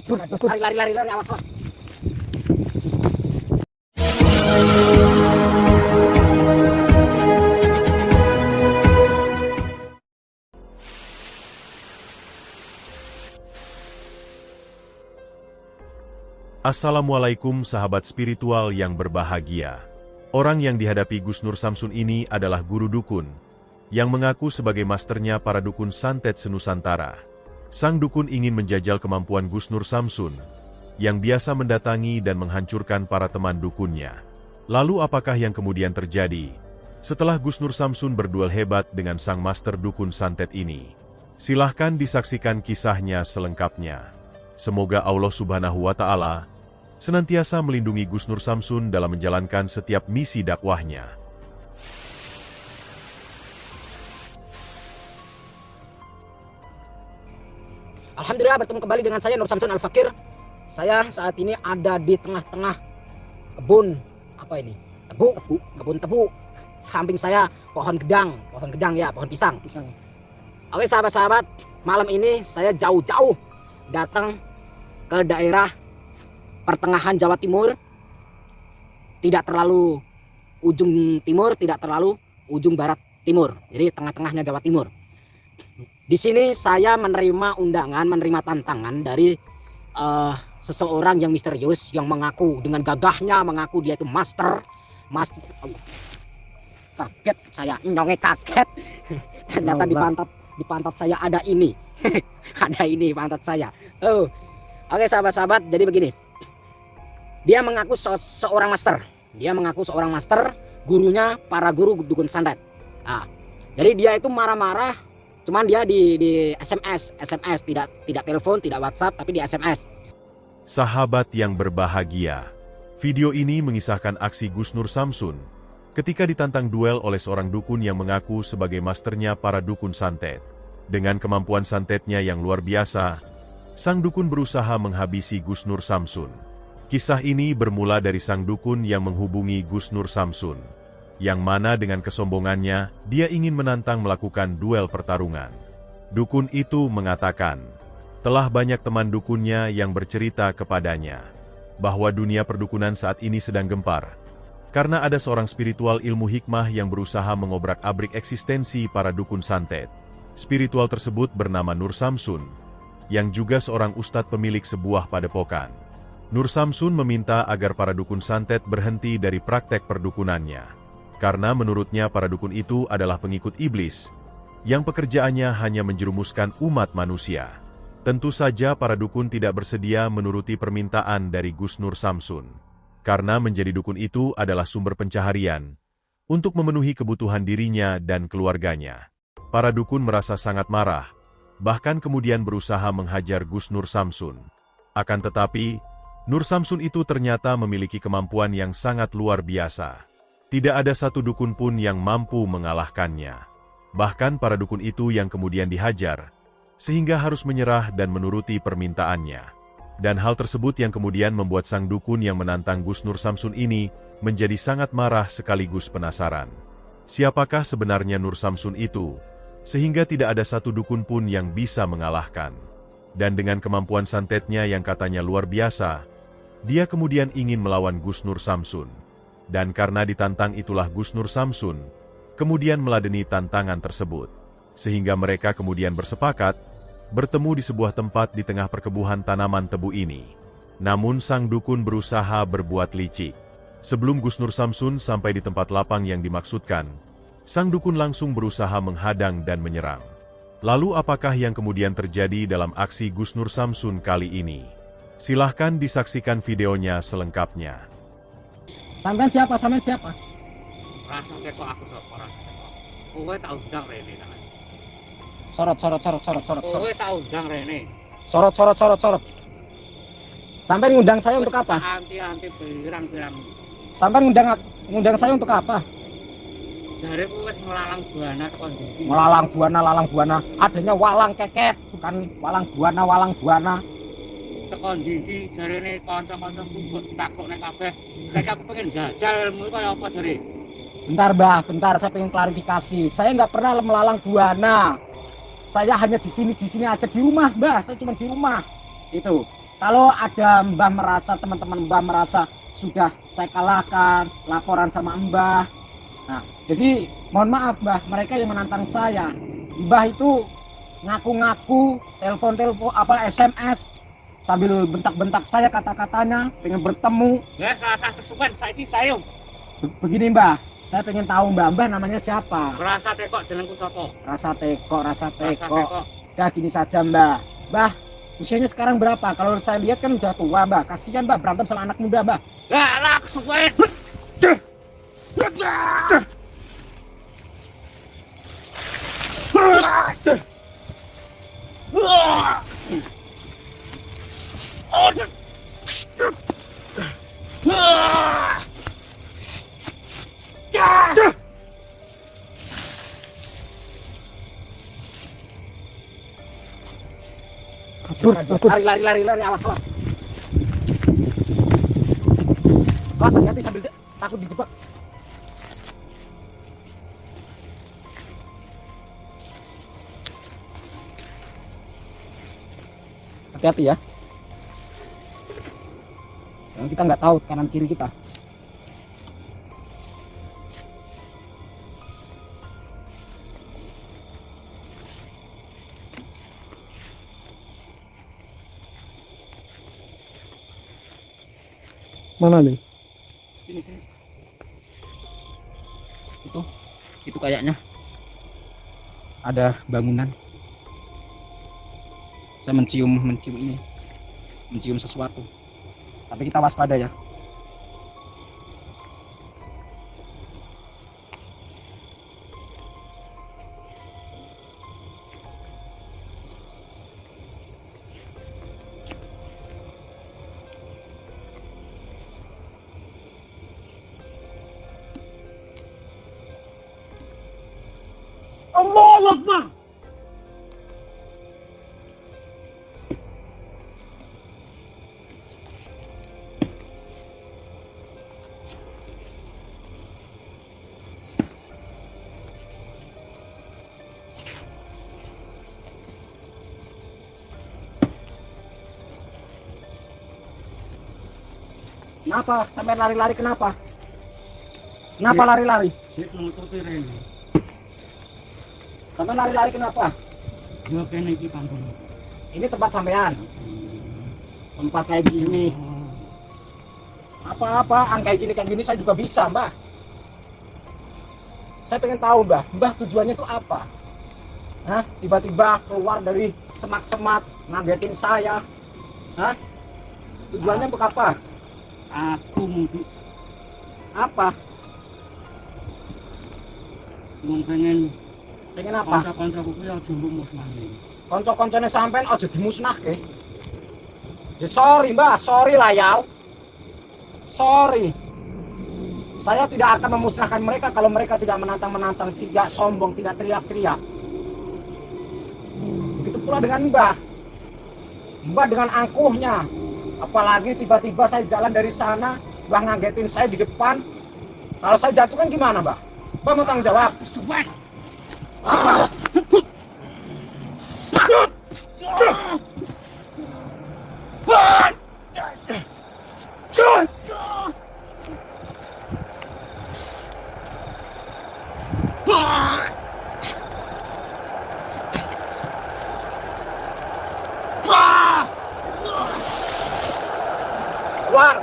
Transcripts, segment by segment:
Lari, awas. Assalamualaikum sahabat spiritual yang berbahagia. Orang yang dihadapi Gus Nur Samsun ini adalah guru dukun, yang mengaku sebagai masternya para dukun santet senusantara. Sang dukun ingin menjajal kemampuan Gus Nur Samsun, yang biasa mendatangi dan menghancurkan para teman dukunnya. Lalu apakah yang kemudian terjadi setelah Gus Nur Samsun berduel hebat dengan sang master dukun santet ini? Silahkan disaksikan kisahnya selengkapnya. Semoga Allah Subhanahu wa Ta'ala senantiasa melindungi Gus Nur Samsun dalam menjalankan setiap misi dakwahnya. Alhamdulillah bertemu kembali dengan saya Nur Samsun Al-Fakir. Saya saat ini ada di tengah-tengah kebun kebun tebu. Samping saya pohon gedang ya, pohon pisang. Oke sahabat-sahabat, malam ini saya jauh-jauh datang ke daerah pertengahan Jawa Timur, tidak terlalu ujung timur, tidak terlalu ujung barat timur, jadi tengah-tengahnya Jawa Timur. Di sini saya menerima undangan, menerima tantangan dari seseorang yang misterius, yang mengaku dengan gagahnya, mengaku dia itu master. Kaget saya, nyonge kaget. Ternyata di pantat saya ada ini. Ada ini pantat saya. Oke sahabat-sahabat, jadi begini. Dia mengaku seorang master. Dia mengaku seorang master, gurunya para guru dukun santet. Nah, jadi dia itu marah-marah, cuman dia di SMS, tidak telepon, tidak WhatsApp, tapi di SMS. Sahabat yang berbahagia, video ini mengisahkan aksi Gus Nur Samsun ketika ditantang duel oleh seorang dukun yang mengaku sebagai masternya para dukun santet. Dengan kemampuan santetnya yang luar biasa, sang dukun berusaha menghabisi Gus Nur Samsun. Kisah ini bermula dari sang dukun yang menghubungi Gus Nur Samsun, yang mana dengan kesombongannya, dia ingin menantang melakukan duel pertarungan. Dukun itu mengatakan, telah banyak teman dukunnya yang bercerita kepadanya, bahwa dunia perdukunan saat ini sedang gempar, karena ada seorang spiritual ilmu hikmah yang berusaha mengobrak-abrik eksistensi para dukun santet. Spiritual tersebut bernama Nur Samsun, yang juga seorang ustadz pemilik sebuah padepokan. Nur Samsun meminta agar para dukun santet berhenti dari praktek perdukunannya, karena menurutnya para dukun itu adalah pengikut iblis, yang pekerjaannya hanya menjerumuskan umat manusia. Tentu saja para dukun tidak bersedia menuruti permintaan dari Gus Nur Samsun, karena menjadi dukun itu adalah sumber pencaharian, untuk memenuhi kebutuhan dirinya dan keluarganya. Para dukun merasa sangat marah, bahkan kemudian berusaha menghajar Gus Nur Samsun. Akan tetapi, Nur Samsun itu ternyata memiliki kemampuan yang sangat luar biasa. Tidak ada satu dukun pun yang mampu mengalahkannya. Bahkan para dukun itu yang kemudian dihajar, sehingga harus menyerah dan menuruti permintaannya. Dan hal tersebut yang kemudian membuat sang dukun yang menantang Gus Nur Samsun ini menjadi sangat marah sekaligus penasaran. Siapakah sebenarnya Nur Samsun itu? Sehingga tidak ada satu dukun pun yang bisa mengalahkan. Dan dengan kemampuan santetnya yang katanya luar biasa, dia kemudian ingin melawan Gus Nur Samsun. Dan karena ditantang itulah Gus Nur Samsun kemudian meladeni tantangan tersebut. Sehingga mereka kemudian bersepakat bertemu di sebuah tempat di tengah perkebunan tanaman tebu ini. Namun sang dukun berusaha berbuat licik. Sebelum Gus Nur Samsun sampai di tempat lapang yang dimaksudkan, sang dukun langsung berusaha menghadang dan menyerang. Lalu apakah yang kemudian terjadi dalam aksi Gus Nur Samsun kali ini? Silahkan disaksikan videonya selengkapnya. Sampean siapa? Rasa kok aku orang. Kowe tak undang rene kan. Sorot. Kowe tak undang rene. Sorot. Sampean ngundang saya untuk apa? Anti pirang-pirang. Sampean ngundang saya untuk apa? Jare kowe wis melalang buana tekan ndi? Melalang buana. Adanya walang keket, bukan walang buana. Tekan ndi jarene kanca-kancaku kok takokne kabeh. Nek aku pengen jajal ilmu kaya apa jare? Bentar, saya pengen klarifikasi. Saya nggak pernah melalang buana. Saya hanya di sini aja di rumah, Mbah. Saya cuma di rumah. Itu. Kalau ada Mbah merasa, teman-teman Mbah merasa sudah saya kalahkan, laporan sama Mbah. Nah, jadi mohon maaf Mbah, mereka yang menantang saya. Mbah itu ngaku-ngaku, telepon-telepon apa SMS sambil bentak-bentak saya kata-katanya, pengen bertemu. Ya rasa kesuwen saiki sayo. Begini Mbah, saya pengen tahu Mbah namanya siapa? Rasa tekok jenengku sapa? Rasa teko. Rasa tekok. Ya gini saja Mbah. Mbah, usianya sekarang berapa? Kalau saya lihat kan udah tua Mbah. Kasihan Mbah berantem sama anak muda Mbah. Lah kesuwen. Lari, awas. Awas, hati-hati sambil takut dijebak. Hati-hati ya. Kita nggak tahu kanan kiri kita. Mana nih? Sini. Itu kayaknya ada bangunan. Saya mencium ini, mencium sesuatu. Tapi kita waspada ya. Allahu Akbar. Kenapa? Sampai lari-lari kenapa? Kenapa lari-lari? Sik nututi rene. Sampai lari-lari kenapa? Yo kene iki panggon. Ini tempat sampean. Tempat kayak gini. Apa-apaan kayak gini saya juga bisa, Mbah. Saya pengen tahu, Mbah tujuannya itu apa? Hah? Tiba-tiba keluar dari semak-semak ngagetin saya. Hah? Tujuannya untuk apa? Aku mungkin Apa? pengen Apa? kanca-kancaku kuwi aja musnahne. Konco-koncone sampean aja dimusnahke. Ya sorry Mbah, sorry lah ya. Sorry. Saya tidak akan memusnahkan mereka kalau mereka tidak menantang-menantang, tidak sombong, tidak teriak-teriak. Begitu pula dengan Mbah. Mbah dengan angkuhnya. Apalagi tiba-tiba saya jalan dari sana, Mbah ngagetin saya di depan. Kalau saya jatuh kan gimana, Mbah? Mbah mau tanggung jawab. Kesuwen. Keluar.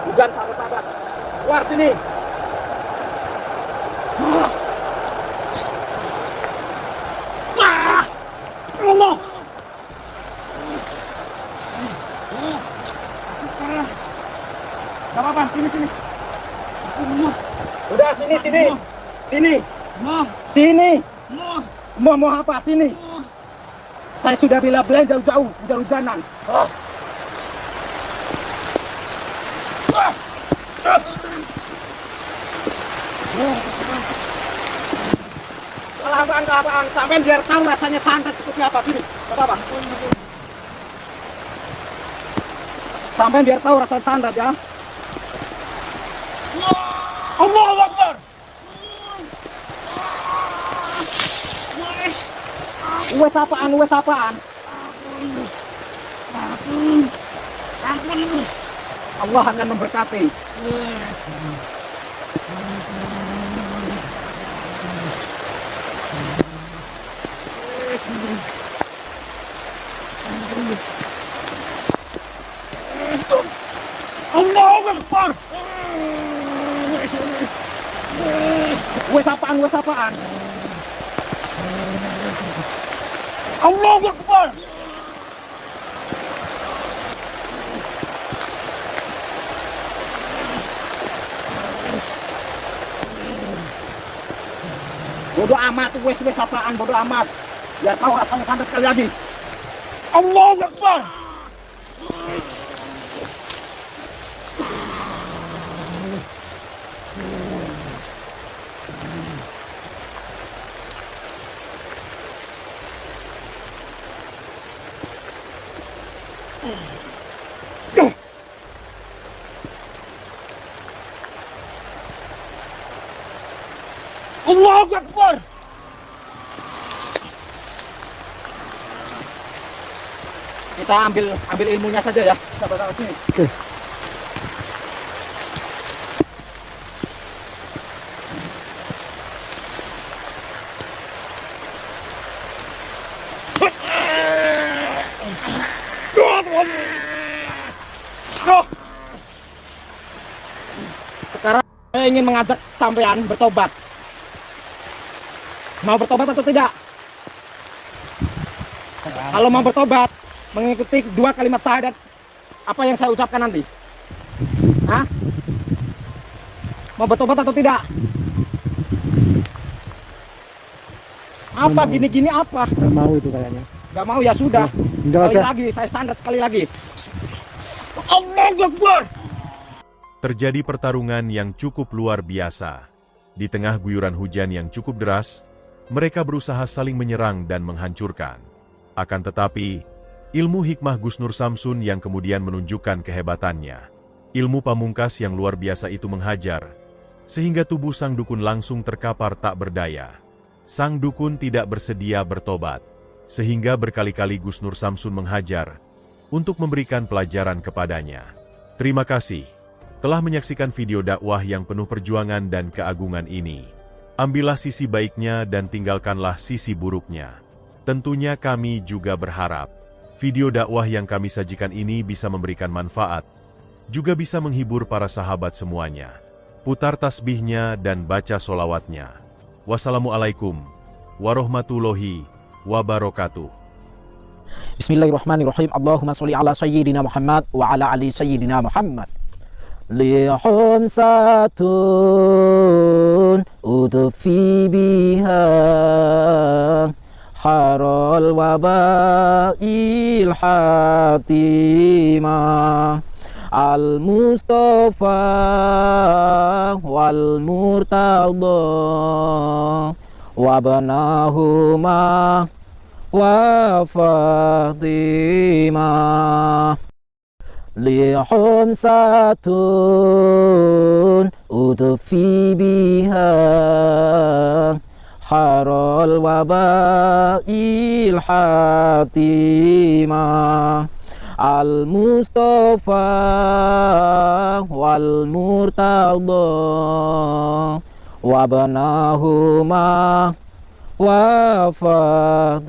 Hujan sahabat-sahabat. Keluar sini. Allah. Gak apa-apa, sini. Udah sini. Sini. Mau apa? Sini. Saya sudah bela-belain jauh-jauh, hujan-hujanan. Apaan? Sampai biar tahu rasanya santet seperti apa. Sini, apa? Sampai biar tahu rasanya santet ya. Allahu Akbar. Wes apaan? Allah akan memberkati. Allahu Akbar. Wes apaan? Allahu Akbar. Bodoh amat, wes apaan, bodoh amat. Ya tahu rasanya santet sekali lagi. Allahu Akbar. Allahu Akbar. Kita ambil ilmunya saja ya. Kita bakal sini. Oke. Sekarang saya ingin mengajak sampean bertobat. Mau bertobat atau tidak? Kalau mau bertobat, mengikuti 2 kalimat syahadat apa yang saya ucapkan nanti. Hah? Mau bertobat atau tidak? Apa gini-gini apa? Nggak mau itu kayaknya. Gak mau ya sudah. Enggak Sekali lagi, saya sandat sekali lagi. Allahu Akbar. Terjadi pertarungan yang cukup luar biasa. Di tengah guyuran hujan yang cukup deras, mereka berusaha saling menyerang dan menghancurkan. Akan tetapi, ilmu hikmah Gusnur Samsun yang kemudian menunjukkan kehebatannya. Ilmu pamungkas yang luar biasa itu menghajar, sehingga tubuh sang dukun langsung terkapar tak berdaya. Sang dukun tidak bersedia bertobat, sehingga berkali-kali Gusnur Samsun menghajar untuk memberikan pelajaran kepadanya. Terima kasih telah menyaksikan video dakwah yang penuh perjuangan dan keagungan ini. Ambillah sisi baiknya dan tinggalkanlah sisi buruknya. Tentunya kami juga berharap video dakwah yang kami sajikan ini bisa memberikan manfaat, juga bisa menghibur para sahabat semuanya. Putar tasbihnya dan baca solawatnya. Wassalamualaikum warahmatullahi wabarakatuh. Bismillahirrahmanirrahim. Allahumma sholli ala sayyidina Muhammad wa ala ali sayyidina Muhammad. Lihum satun udfi biha harol wabail hatimah al-Mustafa wal murtada wabnahuma wa Fatimah. Lihum satun udfi biha harol wabail hatimah al-Mustafa wal murtada wabnahuma wa Fatimah.